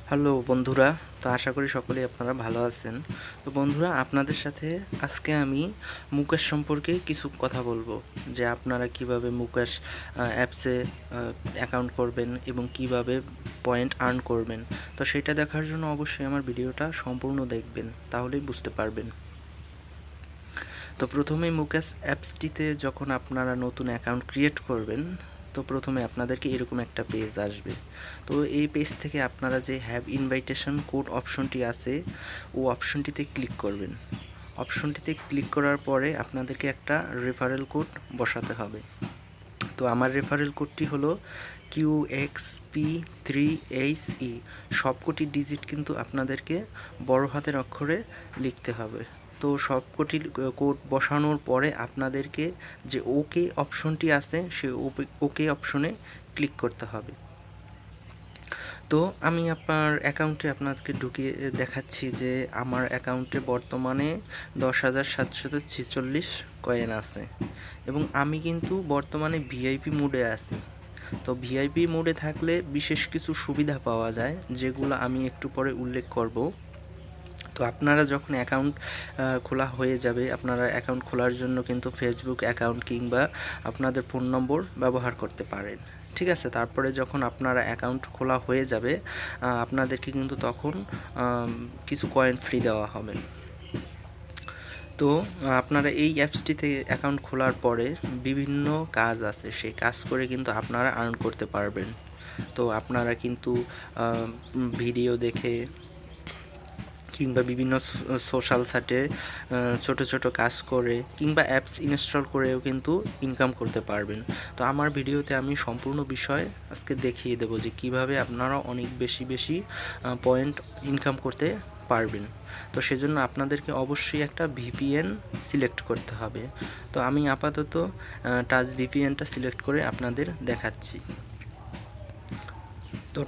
Hello বন্ধুরা, তো আশা করি সকলেই আপনারা ভালো আছেন। তো বন্ধুরা, আপনাদের সাথে আজকে আমি মুকেশ সম্পর্কে কিছু কথা বলবো, যে আপনারা কিভাবে মুকেশ অ্যাপসে অ্যাকাউন্ট করবেন এবং কিভাবে পয়েন্ট আর্ন করবেন। তো সেটা দেখার জন্য অবশ্যই আমার ভিডিওটা সম্পূর্ণ দেখবেন, তাহলেই বুঝতে পারবেন। তো প্রথমেই মুকেশ অ্যাপসটিতে যখন আপনারা নতুন অ্যাকাউন্ট ক্রিয়েট করবেন, তো প্রথমে আপনাদেরকে এরকম একটা পেজ আসবে। তো এই পেজ থেকে আপনারা যে হ্যাভ ইনভাইটেশন কোড অপশনটি আছে, ও অপশনটিতে ক্লিক করবেন। অপশনটিতে ক্লিক করার পরে আপনাদেরকে একটা রেফারেল কোড বসাতে হবে। তো আমার রেফারেল কোডটি হলো QXP3HE। সবকটি ডিজিট কিন্তু আপনাদেরকে বড় হাতের অক্ষরে লিখতে হবে। তো সবকটি কোড বসানোর পরে আপনাদেরকে যে ওকে অপশনটি আছে, সেই ওকে অপশনে ক্লিক করতে হবে। তো আমি আপনার অ্যাকাউন্টে আপনাদেরকে ঢুকিয়ে দেখাচ্ছি যে আমার অ্যাকাউন্টে বর্তমানে 10,746 কয়েন আছে এবং আমি কিন্তু বর্তমানে ভিআইপি মোডে আছি। তো ভিআইপি মোডে থাকলে বিশেষ কিছু সুবিধা পাওয়া যায়, যেগুলো আমি একটু পরে উল্লেখ করব। তো আপনারা যখন অ্যাকাউন্ট খোলা হয়ে যাবে, আপনারা অ্যাকাউন্ট খোলার জন্য কিন্তু ফেসবুক অ্যাকাউন্ট কিংবা আপনাদের ফোন নম্বর ব্যবহার করতে পারেন, ঠিক আছে। তারপরে যখন আপনারা অ্যাকাউন্ট খোলা হয়ে যাবে, আপনাদেরকে কিন্তু তখন কিছু কয়েন ফ্রি দেওয়া হবে। তো আপনারা এই অ্যাপসটিতে অ্যাকাউন্ট খোলার পরে বিভিন্ন কাজ আছে, সেই কাজ করে কিন্তু আপনারা আর্ন করতে পারবেন। তো আপনারা কিন্তু ভিডিও দেখে কিংবা বিভিন্ন সোশ্যাল সাইটে ছোট ছোট কাজ করে কিংবা অ্যাপস ইনস্টল করেও কিন্তু ইনকাম করতে পারবেন। তো আমার ভিডিওতে আমি সম্পূর্ণ বিষয় আজকে দেখিয়ে দেবো যে কিভাবে আপনারা অনেক বেশি পয়েন্ট ইনকাম করতে পারবেন। তো সেজন্য আপনাদেরকে অবশ্যই একটা ভিপিএন সিলেক্ট করতে হবে। তো আমি আপাতত টাচ ভিপিএনটা সিলেক্ট করে আপনাদের দেখাচ্ছি। তো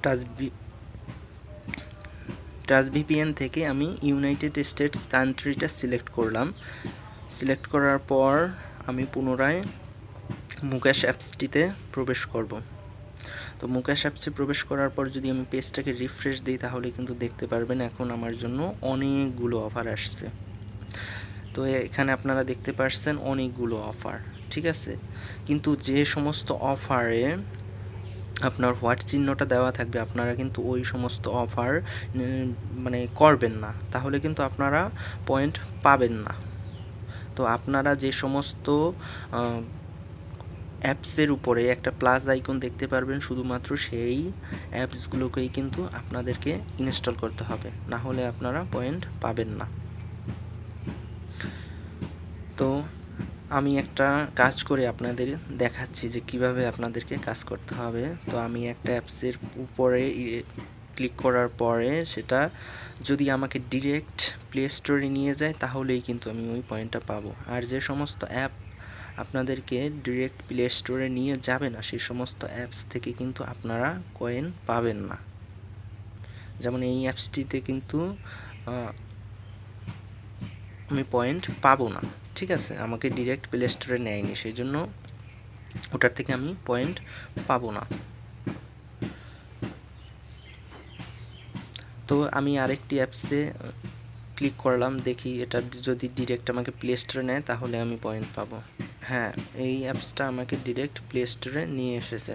টাচ ভিপিএন থেকে আমি ইউনাইটেড স্টেটস কান্ট্রিটা সিলেক্ট করলাম। সিলেক্ট করার পর আমি পুনরায় মুকেশ অ্যাপসটিতে প্রবেশ করব। তো মুকেশ অ্যাপসে প্রবেশ করার পর যদি আমি পেজটাকে রিফ্রেশ দিই, তাহলে কিন্তু দেখতে পারবেন এখন আমার জন্য অনেকগুলো অফার আসছে। তো এখানে আপনারা দেখতে পাচ্ছেন অনেকগুলো অফার, ঠিক আছে। কিন্তু যে সমস্ত অফারে আপনার হোয়াট চিহ্নটা দেওয়া থাকবে, আপনারা কিন্তু ওই সমস্ত অফার মানে করবেন না, তাহলে কিন্তু আপনারা পয়েন্ট পাবেন না। তো আপনারা যে সমস্ত অ্যাপসের উপরে একটা প্লাস আইকন দেখতে পারবেন, শুধুমাত্র সেই অ্যাপসগুলোকেই কিন্তু আপনাদেরকে ইনস্টল করতে হবে, না হলে আপনারা পয়েন্ট পাবেন না। তো আমি একটা কাজ করে আপনাদের দেখাচ্ছি যে কিভাবে আপনাদেরকে কাজ করতে হবে। তো আমি একটা অ্যাপসের উপরে ক্লিক করার পরে সেটা যদি আমাকে ডিরেক্ট প্লে স্টোরে নিয়ে যায়, তাহলেই কিন্তু আমি ওই পয়েন্টটা পাবো। আর যে সমস্ত অ্যাপ আপনাদেরকে ডিরেক্ট প্লে স্টোরে নিয়ে যাবে না, সেই সমস্ত অ্যাপস থেকে কিন্তু আপনারা কয়েন পাবেন না। যেমন এই অ্যাপসটিতে কিন্তু আমি পয়েন্ট পাবো না, ঠিক আছে। আমাকে ডিরেক্ট প্লে স্টোরে নেয়নি, সেই জন্য ওটার থেকে আমি পয়েন্ট পাবো না। তো আমি আরেকটি অ্যাপসে ক্লিক করলাম, দেখি এটা যদি ডিরেক্ট আমাকে প্লে স্টোরে নেয় তাহলে আমি পয়েন্ট পাবো। হ্যাঁ, এই অ্যাপসটা আমাকে ডিরেক্ট প্লে স্টোরে নিয়ে এসেছে।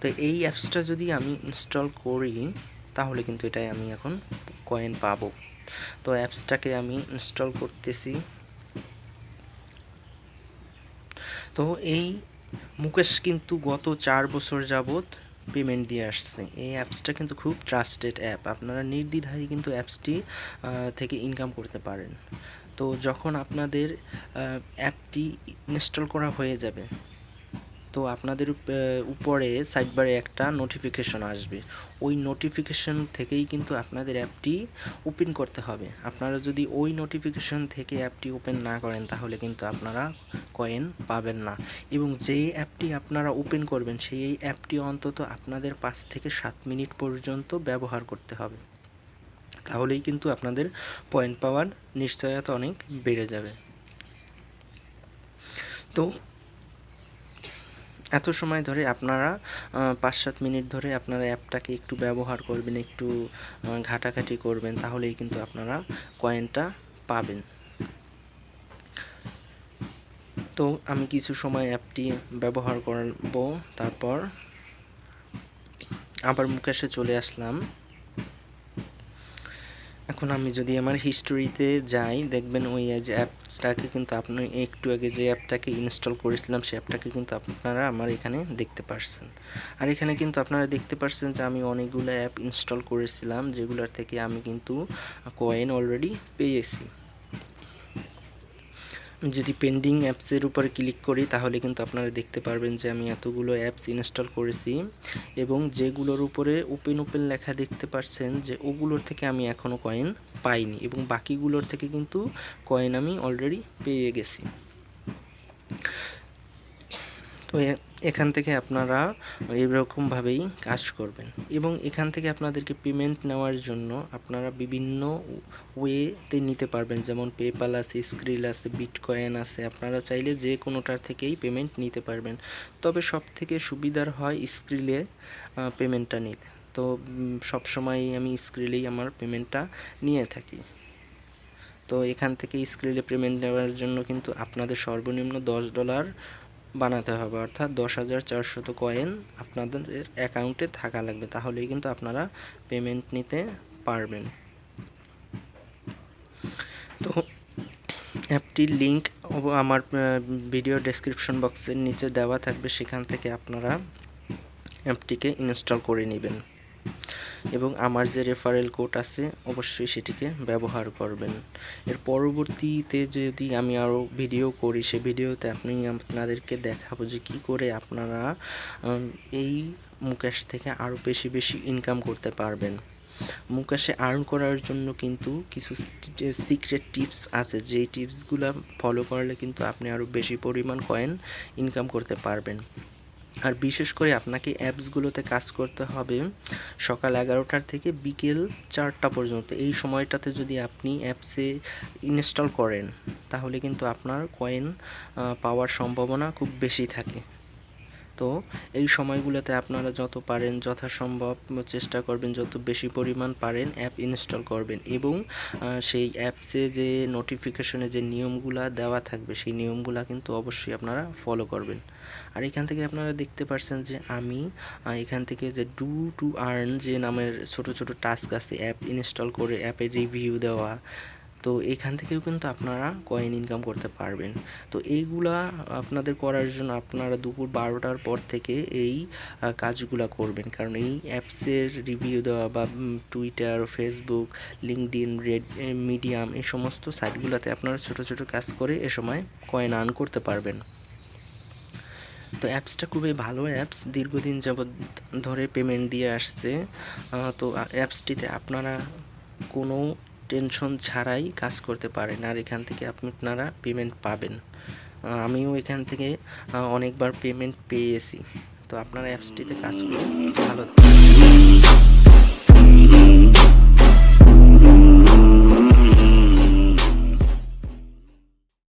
তো এই অ্যাপসটা যদি আমি ইনস্টল করি, তাহলে কিন্তু এটাই আমি এখন কয়েন পাবো। তো অ্যাপসটাকে আমি ইনস্টল করতেছি। তো এই মুকেশ কিন্তু গত 4 বছর যাবৎ পেমেন্ট দিয়ে আসছে। এই অ্যাপসটা কিন্তু খুব ট্রাস্টেড অ্যাপ, আপনারা নির্দ্বিধায় কিন্তু অ্যাপসটি থেকে ইনকাম করতে পারেন। তো যখন আপনাদের অ্যাপটি ইনস্টল করা হয়ে যাবে, তো আপনাদের উপরে সাইডবারে একটা নোটিফিকেশন আসবে। ওই নোটিফিকেশন থেকেই কিন্তু আপনাদের অ্যাপটি ওপেন করতে হবে। আপনারা যদি ওই নোটিফিকেশন থেকে অ্যাপটি ওপেন না করেন, তাহলে কিন্তু আপনারা কয়েন পাবেন না। এবং যেই অ্যাপটি আপনারা ওপেন করবেন, সেই অ্যাপটি অন্তত আপনাদের 5 থেকে 7 মিনিট পর্যন্ত ব্যবহার করতে হবে, তাহলেই কিন্তু আপনাদের পয়েন্ট পাওয়ার নিশ্চয়তা অনেক বেড়ে যাবে। তো এত সময় ধরে আপনারা ৫-৭ মিনিট ধরে আপনারা অ্যাপটাকে একটু ব্যবহার করবেন, একটু ঘাটাঘাটি করবেন, তাহলেই কিন্তু আপনারা কয়েনটা পাবেন। তো আমি কিছু সময় অ্যাপটি ব্যবহার করব, তারপর আবার মুকাশে চলে আসলাম। এখন আমি যদি আমার হিস্টোরিতে যাই, দেখবেন ওই যে অ্যাপসটাকে কিন্তু আপনি একটু আগে যে অ্যাপটাকে ইনস্টল করেছিলাম সেই অ্যাপটাকে কিন্তু আপনারা আমার এখানে দেখতে পারছেন। আর এখানে কিন্তু আপনারা দেখতে পারছেন যে আমি অনেকগুলো অ্যাপ ইনস্টল করেছিলাম, যেগুলোর থেকে আমি কিন্তু কয়েন অলরেডি পেয়েছি। যদি পেন্ডিং অ্যাপসের উপরে ক্লিক করি তাহলে কিন্তু আপনারা দেখতে পারবেন যে আমি এতগুলো অ্যাপস ইনস্টল করেছি, এবং যেগুলোর উপরে ওপেন লেখা দেখতে পাচ্ছেন যে ওগুলোর থেকে আমি এখনও কয়েন পাইনি, এবং বাকিগুলোর থেকে কিন্তু কয়েন আমি অলরেডি পেয়ে গেছি। তো এখান থেকে আপনারা এইরকমভাবেই কাজ করবেন, এবং এখান থেকে আপনাদেরকে পেমেন্ট নেওয়ার জন্য আপনারা বিভিন্ন ওয়েতে নিতে পারবেন, যেমন পেপ্যাল আছে, স্ক্রিল আছে, বিটকয়েন আছে। আপনারা চাইলে যে কোনোটার থেকেই পেমেন্ট নিতে পারবেন, তবে সব থেকে সুবিধার হয় স্ক্রিলে পেমেন্টটা নিলে। তো সবসময় আমি স্ক্রিলেই আমার পেমেন্টটা নিয়ে থাকি। তো এখান থেকে স্ক্রিলে পেমেন্ট নেওয়ার জন্য কিন্তু আপনাদের সর্বনিম্ন $10 বানাতে হবে, অর্থাৎ 10,400 কয়েন আপনাদের অ্যাকাউন্টে থাকা লাগবে, তাহলেই কিন্তু আপনারা পেমেন্ট নিতে পারবেন। তো অ্যাপটির লিঙ্ক আমার ভিডিও ডেসক্রিপশন বক্সের নিচে দেওয়া থাকবে, সেখান থেকে আপনারা অ্যাপটিকে ইনস্টল করে নেবেন, এবং আমার যে রেফারেল কোড আছে অবশ্যই সেটিকে ব্যবহার করবেন। এর পরবর্তীতে যদি আমি আরও ভিডিও করি, সে ভিডিওতে আপনাদেরকে দেখাবো যে কী করে আপনারা এই মুকাশ থেকে আরও বেশি ইনকাম করতে পারবেন। মুকাশে আর্ন করার জন্য কিন্তু কিছু সিক্রেট টিপস আছে, যেই টিপসগুলো ফলো করলে কিন্তু আপনি আরও বেশি পরিমাণ কয়েন ইনকাম করতে পারবেন। আর বিশেষ করে আপনাকে অ্যাপসগুলোতে কাজ করতে হবে সকাল 11টার থেকে বিকেল 4টা পর্যন্ত। এই সময়টাতে যদি আপনি অ্যাপসে ইনস্টল করেন তাহলে কিন্তু আপনার কয়েন পাওয়ার সম্ভাবনা খুব বেশি থাকে। তো এই সময়গুলোতে আপনারা যত পারেন যথাসম্ভব চেষ্টা করবেন যত বেশি পরিমাণ পারেন অ্যাপ ইনস্টল করবেন, এবং সেই অ্যাপসে যে নোটিফিকেশনে যে নিয়মগুলা দেওয়া থাকবে সেই নিয়মগুলা কিন্তু অবশ্যই আপনারা ফলো করবেন। আর এখান থেকে আপনারা দেখতে পাচ্ছেন যে আমি এখান থেকে যে ডু টু আর্ন যে নামের ছোট টাস্ক আছে, অ্যাপ ইনস্টল করে অ্যাপের রিভিউ দেওয়া, তো এখান থেকেও কিন্তু আপনারা কয়েন ইনকাম করতে পারবেন। তো এইগুলা আপনাদের করার জন্য আপনারা দুপুর 12টার পর থেকে এই কাজগুলা করবেন, কারণ এই অ্যাপসের রিভিউ দেওয়া বা টুইটার, ফেসবুক, লিঙ্কডইন, মিডিয়াম এই সমস্ত সাইটগুলোতে আপনারা ছোট কাজ করে এ সময় কয়েন আর্ন করতে পারবেন। তো অ্যাপসটা খুবই ভালো অ্যাপস, দীর্ঘদিন যাবৎ ধরে পেমেন্ট দিয়ে আসছে। তো অ্যাপসটিতে আপনারা কোনো টেনশন ছাড়াই কাজ করতে পারেন, আর এখান থেকে আপনারা পেমেন্ট পাবেন। আমিও এখান থেকে অনেকবার পেমেন্ট পেয়েছি। তো আপনারা অ্যাপসটিতে কাজ করুন, ভালো থাকবেন।